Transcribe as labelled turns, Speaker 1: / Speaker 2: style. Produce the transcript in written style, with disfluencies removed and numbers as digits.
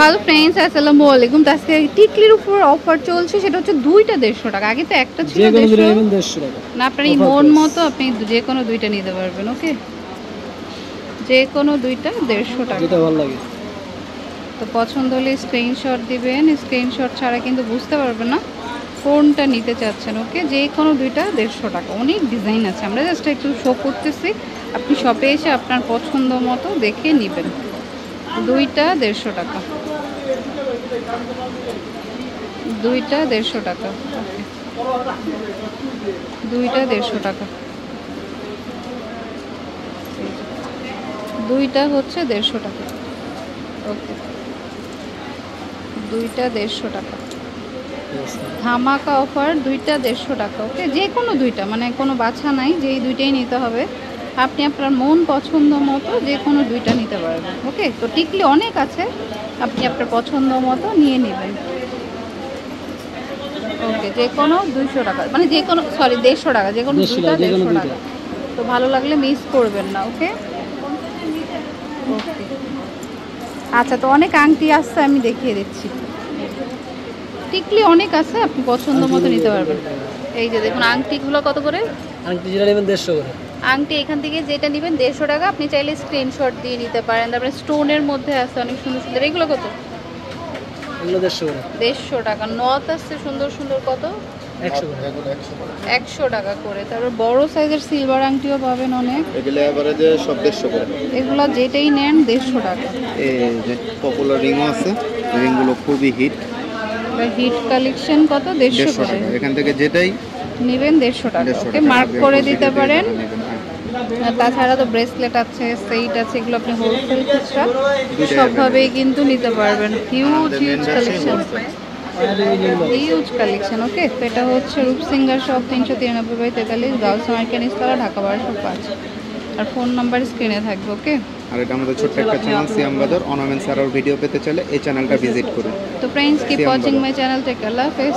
Speaker 1: Hello friends, আসসালামু আলাইকুম। তো আজকে টিকলির উপর অফার চলছে, সেটা হচ্ছে দুইটা 150 টাকা। আগে তো একটা ছিল 150 টাকা। না, আপনার এই মন মতো আপনি যে কোনো দুইটা নিতে পারবেন। ওকে, যে কোনো দুইটা 150 টাকা,
Speaker 2: যেটা ভালো লাগে।
Speaker 1: তো পছন্দ হলে স্ক্রিনশট দিবেন। স্ক্রিনশট ছাড়া কিন্তু বুঝতে পারবেন না কোনটা নিতে চাচ্ছেন। ওকে, যে কোনো দুইটা 150 টাকা। অনেক ডিজাইন আছে, আমরা জাস্ট একটু শো করতেছি। আপনি শপে এসে আপনার পছন্দ মতো দেখে নেবেন। দুইটা 150 টাকা, দুইটা 150 টাকা। ওকে, দুইটা 150 টাকা, দুইটা হচ্ছে 150 টাকা। ওকে, দুইটা 150 টাকা, ধামাকা অফার, দুইটা 150 টাকা। ওকে, যে কোনো দুইটা, মানে কোনো বাছা নাই, যেই দুইটাই নিতে হবে। আপনি আপনার মন পছন্দ মতো যে কোনো দুইটা নিতে পারবেন। ওকে, তো টিকলি অনেক আছে, আপনি আপনার পছন্দ মতো নিয়ে নেবেন। ওকে, যে কোনো 200 টাকা, মানে যে কোনো, সরি 150 টাকা, যে কোনো দুইটা 150 টাকা। তো ভালো লাগলে মিস করবেন না। ওকে ওকে, আচ্ছা, তো অনেক আংটি আসছে, আমি দেখিয়ে দিচ্ছি। টিকলি অনেক আছে, আপনি পছন্দ মতো নিতে পারবেন। এই যে দেখুন, আংটিগুলো কত করে?
Speaker 2: আংটি যেটা নেবেন 150 করে।
Speaker 1: আংটি এখান থেকে যেটা নেবেন 150 টাকা। আপনি চাইলে স্ক্রিনশট দিয়ে নিতে পারেন। তারপরে স্টোনের মধ্যে আছে অনেক সুন্দর সুন্দর। এগুলো কত?
Speaker 2: এগুলো 150 করে।
Speaker 1: 150 টাকা। নথ আসছে সুন্দর সুন্দর, কত?
Speaker 2: 100 করে।
Speaker 1: 100 টাকা করে। তারপর বড় সাইজের সিলভার আংটিও পাবেন অনেক।
Speaker 3: এগুলো এভারেজে সব 150 করে।
Speaker 1: এগুলো যেটাই নেন 150 টাকা।
Speaker 3: এই যে পপুলার রিংও আছে, রিংগুলো খুবই হিট।
Speaker 1: হিট কালেকশন কত? 150 করে।
Speaker 3: টাকা এখান থেকে যেটাই
Speaker 1: নেবেন 150 টাকা।
Speaker 3: 150
Speaker 1: ওকে,
Speaker 3: টাকা
Speaker 1: মার্ক করে দিতে পারেন।
Speaker 3: নেবেন, হ্যাঁ।
Speaker 1: আর তাছাড়া তো ব্রেসলেট আছে, সেট আছে, এগুলো আপনি হোলসেল খুচরা সবভাবেই কিন্তু নিতে পারবেন। Huge huge collection, huge collection. Okay, তো এটা হচ্ছে রূপসিঙ্গার শপ, 393/43, গার্লস মার্কেট, ইস্তারা, ঢাকা 1205। আর ফোন নাম্বার স্ক্রিনে থাকবে। ওকে,
Speaker 3: আর এটা আমাদের ছোট্ট একটা চ্যানেল সিয়াম বাজার। অর্নামেন্টস আর ভিডিও পেতে চাইলে এই চ্যানেলটা ভিজিট করুন।
Speaker 1: তো friends, keep watching my channel. Take care, আল্লাহ হাফেজ।